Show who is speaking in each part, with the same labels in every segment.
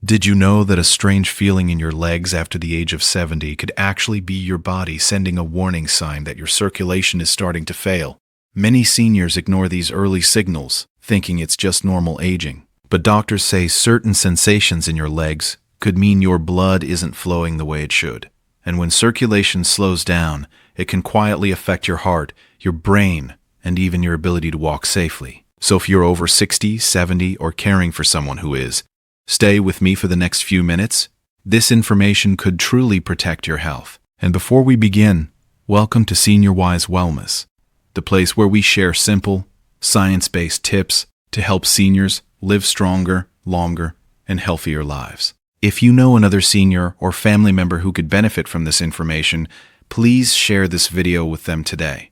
Speaker 1: Did you know that a strange feeling in your legs after the age of 70 could actually be your body sending a warning sign that your circulation is starting to fail? Many seniors ignore these early signals, thinking it's just normal aging. But doctors say certain sensations in your legs could mean your blood isn't flowing the way it should. And when circulation slows down, it can quietly affect your heart, your brain, and even your ability to walk safely. So if you're over 60, 70, or caring for someone who is, stay with me for the next few minutes. This information could truly protect your health. And before we begin, welcome to Senior Wise Wellness, the place where we share simple, science-based tips to help seniors live stronger, longer, and healthier lives. If you know another senior or family member who could benefit from this information, please share this video with them today.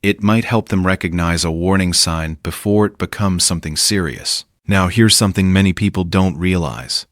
Speaker 1: It might help them recognize a warning sign before it becomes something serious. Now, here's something many people don't realize.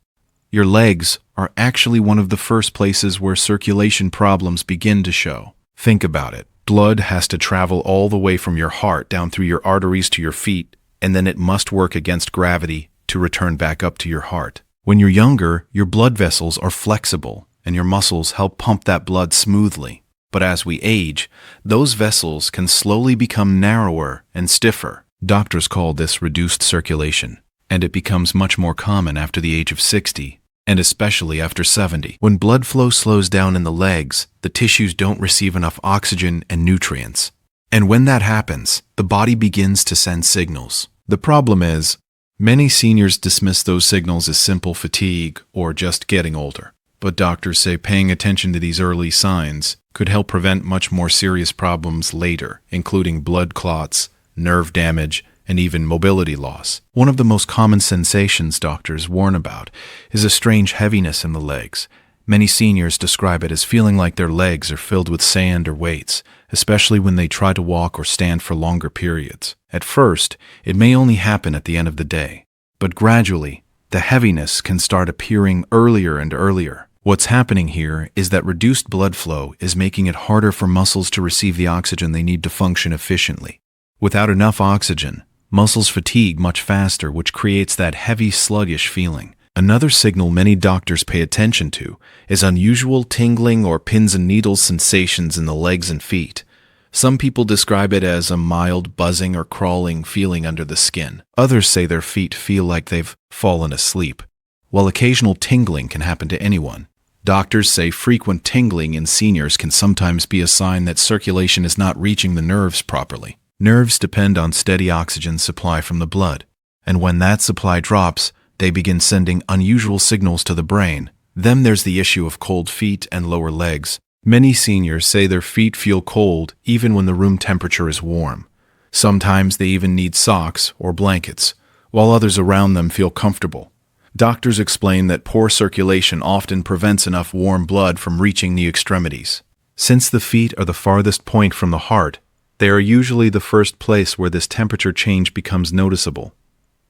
Speaker 1: Your legs are actually one of the first places where circulation problems begin to show. Think about it. Blood has to travel all the way from your heart down through your arteries to your feet, and then it must work against gravity to return back up to your heart. When you're younger, your blood vessels are flexible, and your muscles help pump that blood smoothly. But as we age, those vessels can slowly become narrower and stiffer. Doctors call this reduced circulation, and it becomes much more common after the age of 60, and especially after 70. When blood flow slows down in the legs, the tissues don't receive enough oxygen and nutrients. And when that happens, the body begins to send signals. The problem is, many seniors dismiss those signals as simple fatigue or just getting older. But doctors say paying attention to these early signs could help prevent much more serious problems later, including blood clots, nerve damage, and even mobility loss. One of the most common sensations doctors warn about is a strange heaviness in the legs. Many seniors describe it as feeling like their legs are filled with sand or weights, especially when they try to walk or stand for longer periods. At first, it may only happen at the end of the day, but gradually, the heaviness can start appearing earlier and earlier. What's happening here is that reduced blood flow is making it harder for muscles to receive the oxygen they need to function efficiently. Without enough oxygen, muscles fatigue much faster, which creates that heavy, sluggish feeling. Another signal many doctors pay attention to is unusual tingling or pins and needles sensations in the legs and feet. Some people describe it as a mild buzzing or crawling feeling under the skin. Others say their feet feel like they've fallen asleep. While occasional tingling can happen to anyone, doctors say frequent tingling in seniors can sometimes be a sign that circulation is not reaching the nerves properly. Nerves depend on steady oxygen supply from the blood, and when that supply drops, they begin sending unusual signals to the brain. Then there's the issue of cold feet and lower legs. Many seniors say their feet feel cold even when the room temperature is warm. Sometimes they even need socks or blankets, while others around them feel comfortable. Doctors explain that poor circulation often prevents enough warm blood from reaching the extremities. Since the feet are the farthest point from the heart, they are usually the first place where this temperature change becomes noticeable.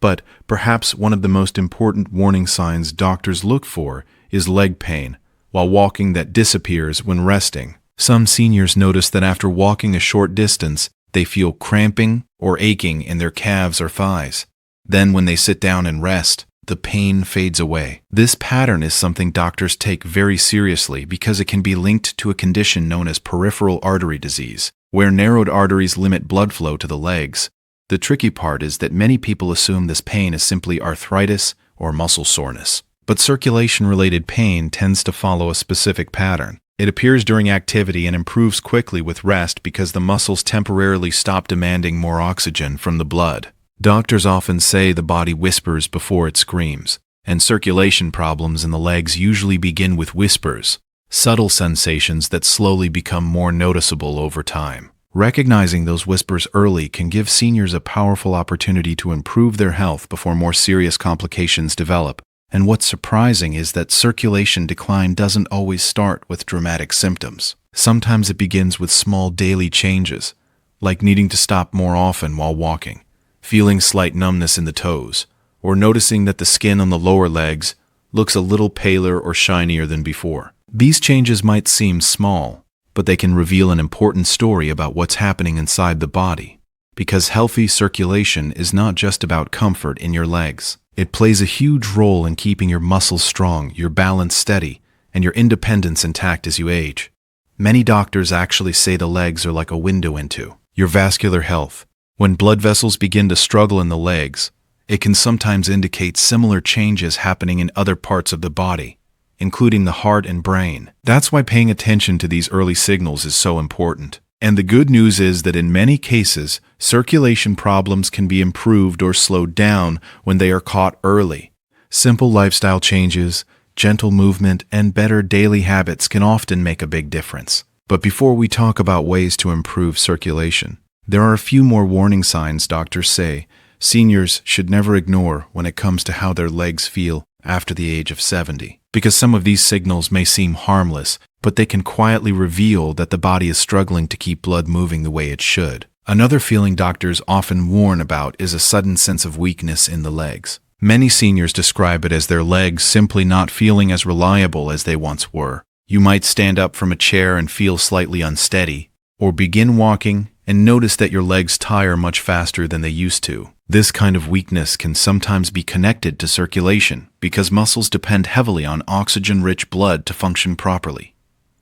Speaker 1: But perhaps one of the most important warning signs doctors look for is leg pain while walking that disappears when resting. Some seniors notice that after walking a short distance, they feel cramping or aching in their calves or thighs. Then when they sit down and rest, the pain fades away. This pattern is something doctors take very seriously because it can be linked to a condition known as peripheral artery disease, where narrowed arteries limit blood flow to the legs. The tricky part is that many people assume this pain is simply arthritis or muscle soreness. But circulation-related pain tends to follow a specific pattern. It appears during activity and improves quickly with rest because the muscles temporarily stop demanding more oxygen from the blood. Doctors often say the body whispers before it screams, and circulation problems in the legs usually begin with whispers, subtle sensations that slowly become more noticeable over time. Recognizing those whispers early can give seniors a powerful opportunity to improve their health before more serious complications develop. And what's surprising is that circulation decline doesn't always start with dramatic symptoms. Sometimes it begins with small daily changes, like needing to stop more often while walking, feeling slight numbness in the toes, or noticing that the skin on the lower legs looks a little paler or shinier than before. These changes might seem small, but they can reveal an important story about what's happening inside the body, because healthy circulation is not just about comfort in your legs. It plays a huge role in keeping your muscles strong, your balance steady, and your independence intact as you age. Many doctors actually say the legs are like a window into your vascular health. When blood vessels begin to struggle in the legs, it can sometimes indicate similar changes happening in other parts of the body, including the heart and brain. That's why paying attention to these early signals is so important. And the good news is that in many cases, circulation problems can be improved or slowed down when they are caught early. Simple lifestyle changes, gentle movement, and better daily habits can often make a big difference. But before we talk about ways to improve circulation, there are a few more warning signs doctors say seniors should never ignore when it comes to how their legs feel after the age of 70. Because some of these signals may seem harmless, but they can quietly reveal that the body is struggling to keep blood moving the way it should. Another feeling doctors often warn about is a sudden sense of weakness in the legs. Many seniors describe it as their legs simply not feeling as reliable as they once were. You might stand up from a chair and feel slightly unsteady, or begin walking and notice that your legs tire much faster than they used to. This kind of weakness can sometimes be connected to circulation because muscles depend heavily on oxygen-rich blood to function properly.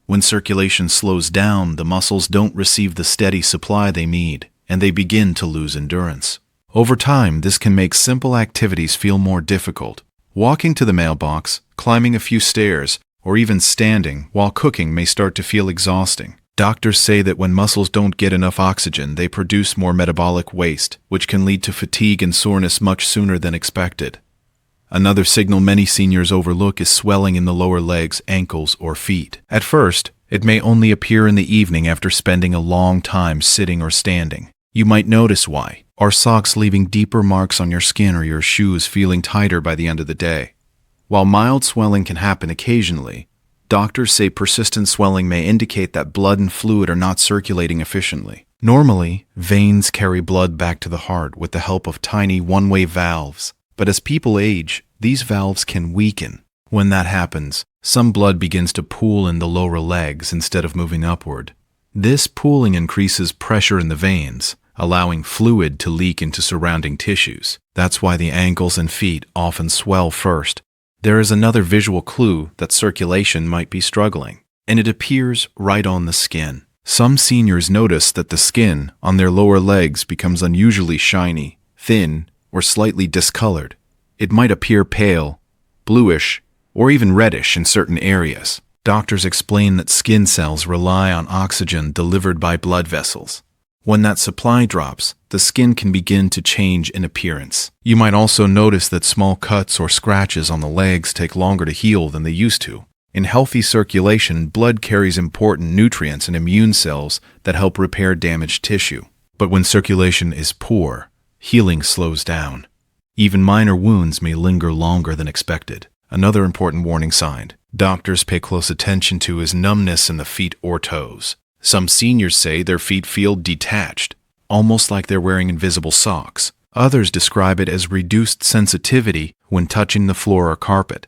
Speaker 1: When circulation slows down, the muscles don't receive the steady supply they need, and they begin to lose endurance. Over time, this can make simple activities feel more difficult. Walking to the mailbox, climbing a few stairs, or even standing while cooking may start to feel exhausting. Doctors say that when muscles don't get enough oxygen, they produce more metabolic waste, which can lead to fatigue and soreness much sooner than expected. Another signal many seniors overlook is swelling in the lower legs, ankles, or feet. At first, it may only appear in the evening after spending a long time sitting or standing. You might notice why. Are socks leaving deeper marks on your skin or your shoes feeling tighter by the end of the day? While mild swelling can happen occasionally, doctors say persistent swelling may indicate that blood and fluid are not circulating efficiently. Normally, veins carry blood back to the heart with the help of tiny one-way valves. But as people age, these valves can weaken. When that happens, some blood begins to pool in the lower legs instead of moving upward. This pooling increases pressure in the veins, allowing fluid to leak into surrounding tissues. That's why the ankles and feet often swell first. There is another visual clue that circulation might be struggling, and it appears right on the skin. Some seniors notice that the skin on their lower legs becomes unusually shiny, thin, or slightly discolored. It might appear pale, bluish, or even reddish in certain areas. Doctors explain that skin cells rely on oxygen delivered by blood vessels. When that supply drops, the skin can begin to change in appearance. You might also notice that small cuts or scratches on the legs take longer to heal than they used to. In healthy circulation, blood carries important nutrients and immune cells that help repair damaged tissue. But when circulation is poor, healing slows down. Even minor wounds may linger longer than expected. Another important warning sign doctors pay close attention to is numbness in the feet or toes. Some seniors say their feet feel detached, almost like they're wearing invisible socks. Others describe it as reduced sensitivity when touching the floor or carpet.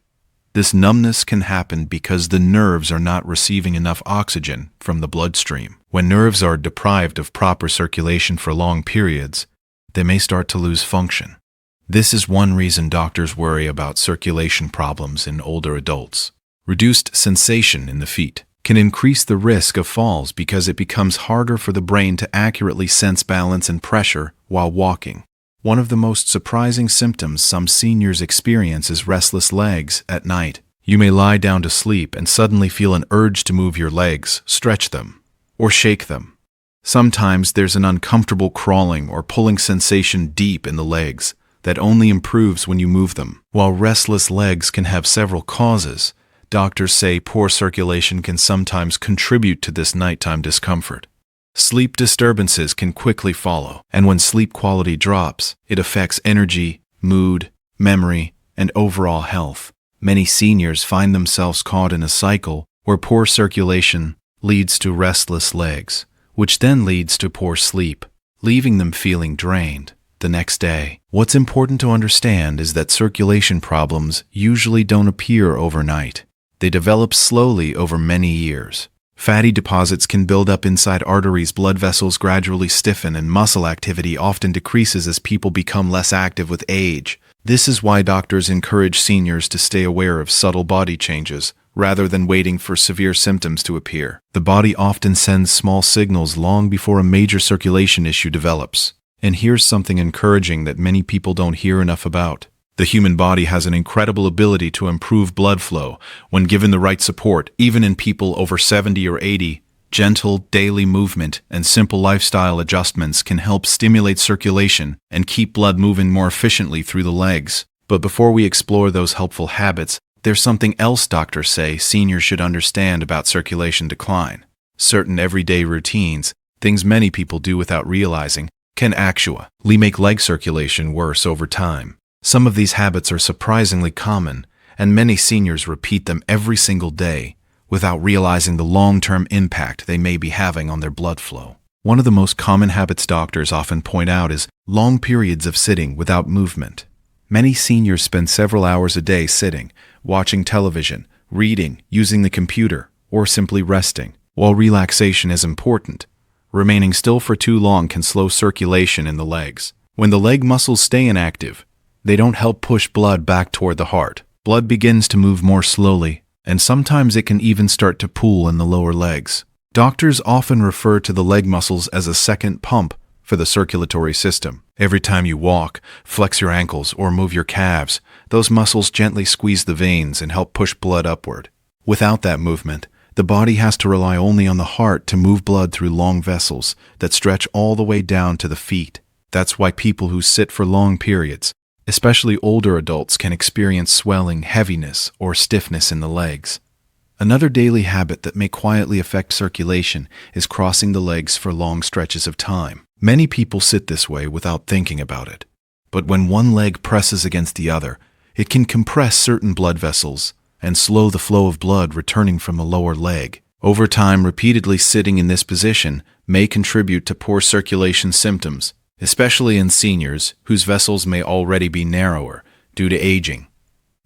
Speaker 1: This numbness can happen because the nerves are not receiving enough oxygen from the bloodstream. When nerves are deprived of proper circulation for long periods, they may start to lose function. This is one reason doctors worry about circulation problems in older adults. Reduced sensation in the feet can increase the risk of falls because it becomes harder for the brain to accurately sense balance and pressure while walking. One of the most surprising symptoms some seniors experience is restless legs at night. You may lie down to sleep and suddenly feel an urge to move your legs, stretch them, or shake them. Sometimes there's an uncomfortable crawling or pulling sensation deep in the legs that only improves when you move them. While restless legs can have several causes, doctors say poor circulation can sometimes contribute to this nighttime discomfort. Sleep disturbances can quickly follow, and when sleep quality drops, it affects energy, mood, memory, and overall health. Many seniors find themselves caught in a cycle where poor circulation leads to restless legs, which then leads to poor sleep, leaving them feeling drained the next day. What's important to understand is that circulation problems usually don't appear overnight. They develop slowly over many years. Fatty deposits can build up inside arteries, blood vessels gradually stiffen, and muscle activity often decreases as people become less active with age. This is why doctors encourage seniors to stay aware of subtle body changes, rather than waiting for severe symptoms to appear. The body often sends small signals long before a major circulation issue develops. And here's something encouraging that many people don't hear enough about. The human body has an incredible ability to improve blood flow when given the right support, even in people over 70 or 80. Gentle, daily movement and simple lifestyle adjustments can help stimulate circulation and keep blood moving more efficiently through the legs. But before we explore those helpful habits, there's something else doctors say seniors should understand about circulation decline. Certain everyday routines, things many people do without realizing, can actually make leg circulation worse over time. Some of these habits are surprisingly common, and many seniors repeat them every single day, without realizing the long-term impact they may be having on their blood flow. One of the most common habits doctors often point out is long periods of sitting without movement. Many seniors spend several hours a day sitting, watching television, reading, using the computer, or simply resting. While relaxation is important, remaining still for too long can slow circulation in the legs. When the leg muscles stay inactive, they don't help push blood back toward the heart. Blood begins to move more slowly, and sometimes it can even start to pool in the lower legs. Doctors often refer to the leg muscles as a second pump for the circulatory system. Every time you walk, flex your ankles, or move your calves, those muscles gently squeeze the veins and help push blood upward. Without that movement, the body has to rely only on the heart to move blood through long vessels that stretch all the way down to the feet. That's why people who sit for long periods, especially older adults, can experience swelling, heaviness, or stiffness in the legs. Another daily habit that may quietly affect circulation is crossing the legs for long stretches of time. Many people sit this way without thinking about it. But when one leg presses against the other, it can compress certain blood vessels and slow the flow of blood returning from the lower leg. Over time, repeatedly sitting in this position may contribute to poor circulation symptoms, especially in seniors whose vessels may already be narrower due to aging.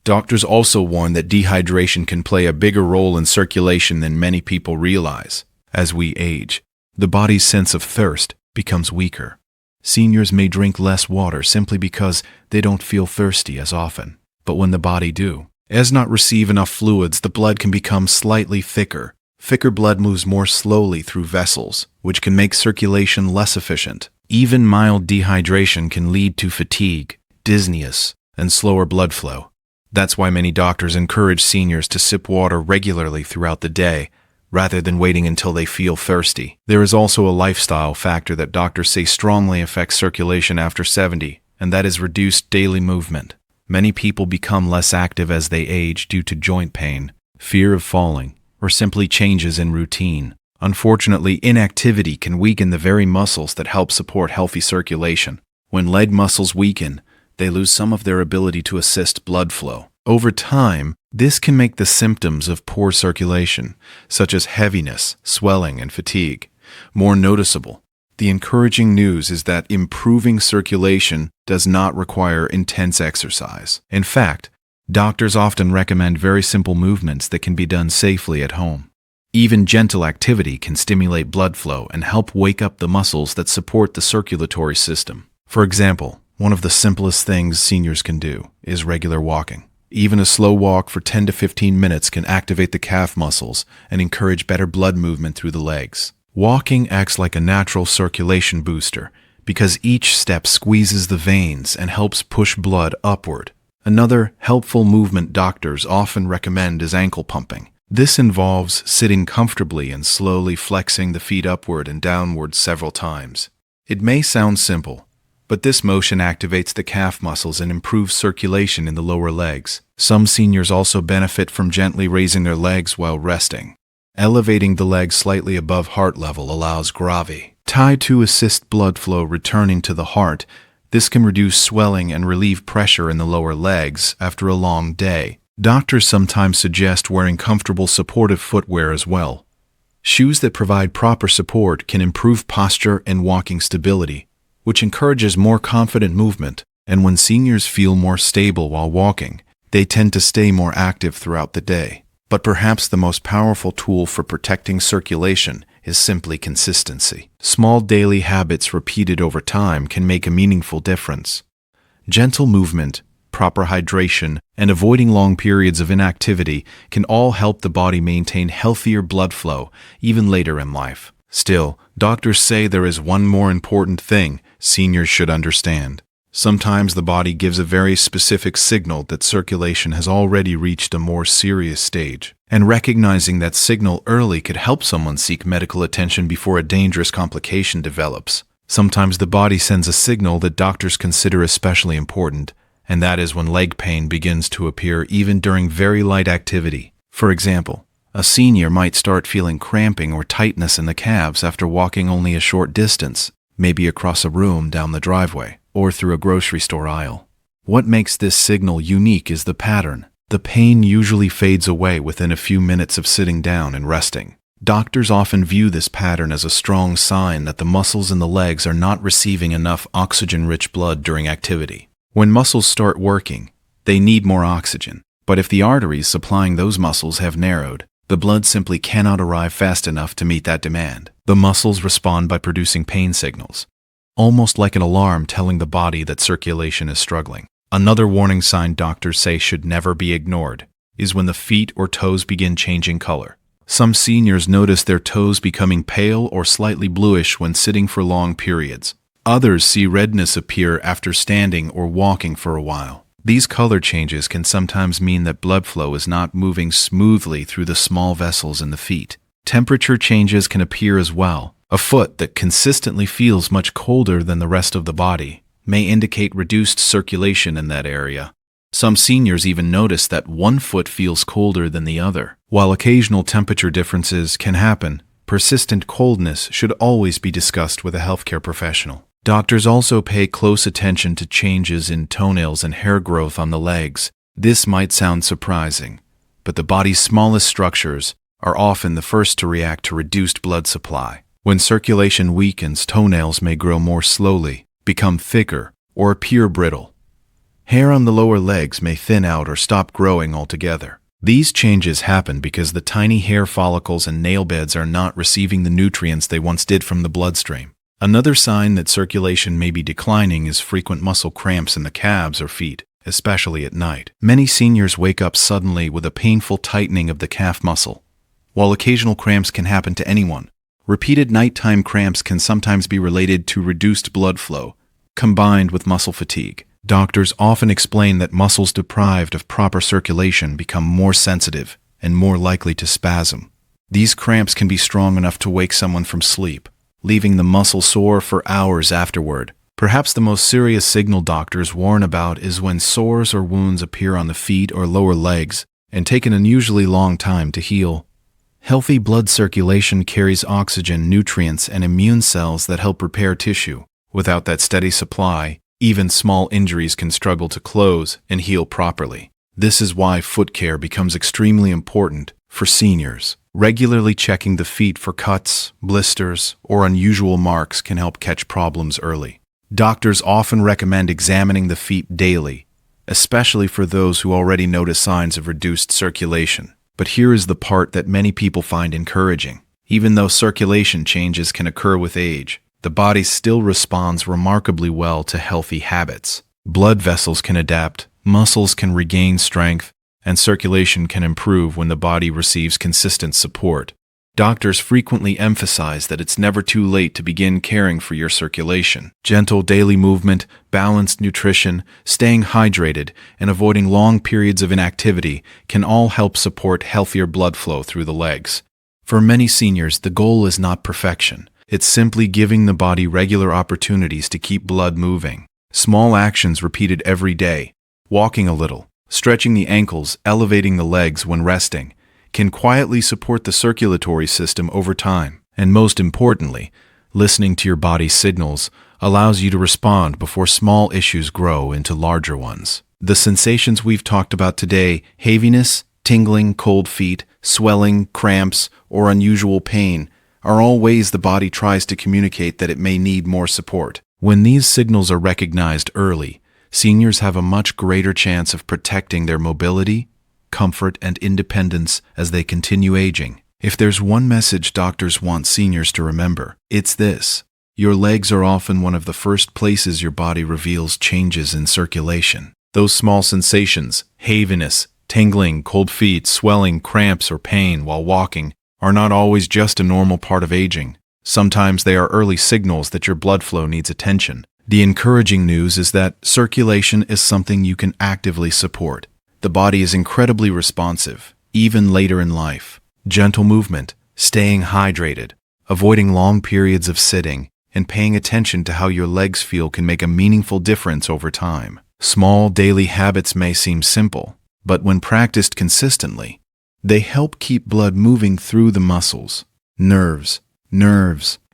Speaker 1: Doctors also warn that dehydration can play a bigger role in circulation than many people realize. As we age, the body's sense of thirst becomes weaker. Seniors may drink less water simply because they don't feel thirsty as often. But when the body does not receive enough fluids, the blood can become slightly thicker. Thicker blood moves more slowly through vessels, which can make circulation less efficient. Even mild dehydration can lead to fatigue, dizziness, and slower blood flow. That's why many doctors encourage seniors to sip water regularly throughout the day, rather than waiting until they feel thirsty. There is also a lifestyle factor that doctors say strongly affects circulation after 70, and that is reduced daily movement. Many people become less active as they age due to joint pain, fear of falling, or simply changes in routine. Unfortunately, inactivity can weaken the very muscles that help support healthy circulation. When leg muscles weaken, they lose some of their ability to assist blood flow. Over time, this can make the symptoms of poor circulation, such as heaviness, swelling, and fatigue, more noticeable. The encouraging news is that improving circulation does not require intense exercise. In fact, doctors often recommend very simple movements that can be done safely at home. Even gentle activity can stimulate blood flow and help wake up the muscles that support the circulatory system. For example, one of the simplest things seniors can do is regular walking. Even a slow walk for 10 to 15 minutes can activate the calf muscles and encourage better blood movement through the legs. Walking acts like a natural circulation booster because each step squeezes the veins and helps push blood upward. Another helpful movement doctors often recommend is ankle pumping. This involves sitting comfortably and slowly flexing the feet upward and downward several times. It may sound simple, but this motion activates the calf muscles and improves circulation in the lower legs. Some seniors also benefit from gently raising their legs while resting. Elevating the legs slightly above heart level allows gravity to assist blood flow returning to the heart. This can reduce swelling and relieve pressure in the lower legs after a long day. Doctors sometimes suggest wearing comfortable supportive footwear as well. Shoes that provide proper support can improve posture and walking stability, which encourages more confident movement. And when seniors feel more stable while walking, they tend to stay more active throughout the day. But perhaps the most powerful tool for protecting circulation is simply consistency. Small daily habits repeated over time can make a meaningful difference. Gentle movement, proper hydration, and avoiding long periods of inactivity can all help the body maintain healthier blood flow even later in life. Still, doctors say there is one more important thing seniors should understand. Sometimes the body gives a very specific signal that circulation has already reached a more serious stage, and recognizing that signal early could help someone seek medical attention before a dangerous complication develops. Sometimes the body sends a signal that doctors consider especially important, and that is when leg pain begins to appear even during very light activity. For example, a senior might start feeling cramping or tightness in the calves after walking only a short distance, maybe across a room down the driveway, or through a grocery store aisle. What makes this signal unique is the pattern. The pain usually fades away within a few minutes of sitting down and resting. Doctors often view this pattern as a strong sign that the muscles in the legs are not receiving enough oxygen-rich blood during activity. When muscles start working, they need more oxygen, but if the arteries supplying those muscles have narrowed, the blood simply cannot arrive fast enough to meet that demand. The muscles respond by producing pain signals, almost like an alarm telling the body that circulation is struggling. Another warning sign doctors say should never be ignored is when the feet or toes begin changing color. Some seniors notice their toes becoming pale or slightly bluish when sitting for long periods. Others see redness appear after standing or walking for a while. These color changes can sometimes mean that blood flow is not moving smoothly through the small vessels in the feet. Temperature changes can appear as well. A foot that consistently feels much colder than the rest of the body may indicate reduced circulation in that area. Some seniors even notice that one foot feels colder than the other. While occasional temperature differences can happen, persistent coldness should always be discussed with a healthcare professional. Doctors also pay close attention to changes in toenails and hair growth on the legs. This might sound surprising, but the body's smallest structures are often the first to react to reduced blood supply. When circulation weakens, toenails may grow more slowly, become thicker, or appear brittle. Hair on the lower legs may thin out or stop growing altogether. These changes happen because the tiny hair follicles and nail beds are not receiving the nutrients they once did from the bloodstream. Another sign that circulation may be declining is frequent muscle cramps in the calves or feet, especially at night. Many seniors wake up suddenly with a painful tightening of the calf muscle. While occasional cramps can happen to anyone, repeated nighttime cramps can sometimes be related to reduced blood flow, combined with muscle fatigue. Doctors often explain that muscles deprived of proper circulation become more sensitive and more likely to spasm. These cramps can be strong enough to wake someone from sleep, leaving the muscle sore for hours afterward. Perhaps the most serious signal doctors warn about is when sores or wounds appear on the feet or lower legs and take an unusually long time to heal. Healthy blood circulation carries oxygen, nutrients, and immune cells that help repair tissue. Without that steady supply, even small injuries can struggle to close and heal properly. This is why foot care becomes extremely important for seniors. Regularly checking the feet for cuts, blisters, or unusual marks can help catch problems early. Doctors often recommend examining the feet daily, especially for those who already notice signs of reduced circulation. But here is the part that many people find encouraging. Even though circulation changes can occur with age, the body still responds remarkably well to healthy habits. Blood vessels can adapt, muscles can regain strength, and circulation can improve when the body receives consistent support. Doctors frequently emphasize that it's never too late to begin caring for your circulation. Gentle daily movement, balanced nutrition, staying hydrated, and avoiding long periods of inactivity can all help support healthier blood flow through the legs. For many seniors, the goal is not perfection. It's simply giving the body regular opportunities to keep blood moving. Small actions repeated every day, walking a little, stretching the ankles, elevating the legs when resting, can quietly support the circulatory system over time. And most importantly, listening to your body's signals allows you to respond before small issues grow into larger ones. The sensations we've talked about today, heaviness, tingling, cold feet, swelling, cramps, or unusual pain, are all ways the body tries to communicate that it may need more support. When these signals are recognized early, seniors have a much greater chance of protecting their mobility, comfort, and independence as they continue aging. If there's one message doctors want seniors to remember, it's this: your legs are often one of the first places your body reveals changes in circulation. Those small sensations, heaviness, tingling, cold feet, swelling, cramps, or pain while walking, are not always just a normal part of aging. Sometimes they are early signals that your blood flow needs attention. The encouraging news is that circulation is something you can actively support. The body is incredibly responsive, even later in life. Gentle movement, staying hydrated, avoiding long periods of sitting, and paying attention to how your legs feel can make a meaningful difference over time. Small daily habits may seem simple, but when practiced consistently, they help keep blood moving through the muscles, nerves,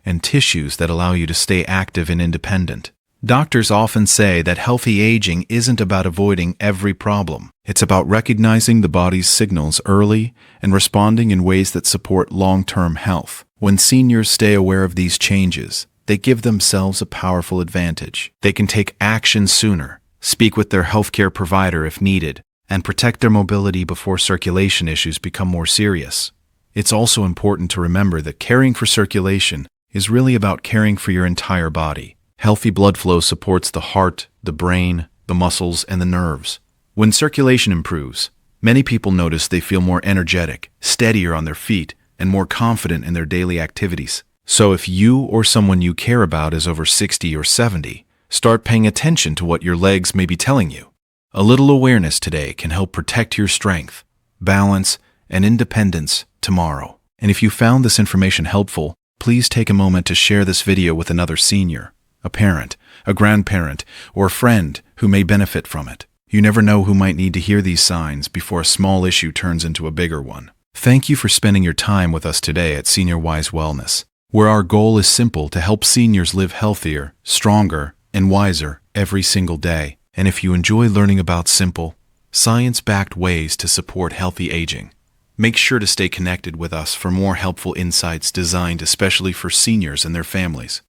Speaker 1: and tissues that allow you to stay active and independent. Doctors often say that healthy aging isn't about avoiding every problem. It's about recognizing the body's signals early and responding in ways that support long-term health. When seniors stay aware of these changes, they give themselves a powerful advantage. They can take action sooner, speak with their healthcare provider if needed, and protect their mobility before circulation issues become more serious. It's also important to remember that caring for circulation is really about caring for your entire body. Healthy blood flow supports the heart, the brain, the muscles, and the nerves. When circulation improves, many people notice they feel more energetic, steadier on their feet, and more confident in their daily activities. So if you or someone you care about is over 60 or 70, start paying attention to what your legs may be telling you. A little awareness today can help protect your strength, balance, and independence tomorrow. And if you found this information helpful, please take a moment to share this video with another senior, a parent, a grandparent, or a friend who may benefit from it. You never know who might need to hear these signs before a small issue turns into a bigger one. Thank you for spending your time with us today at Senior Wise Wellness, where our goal is simple: to help seniors live healthier, stronger, and wiser every single day. And if you enjoy learning about simple, science-backed ways to support healthy aging, make sure to stay connected with us for more helpful insights designed especially for seniors and their families.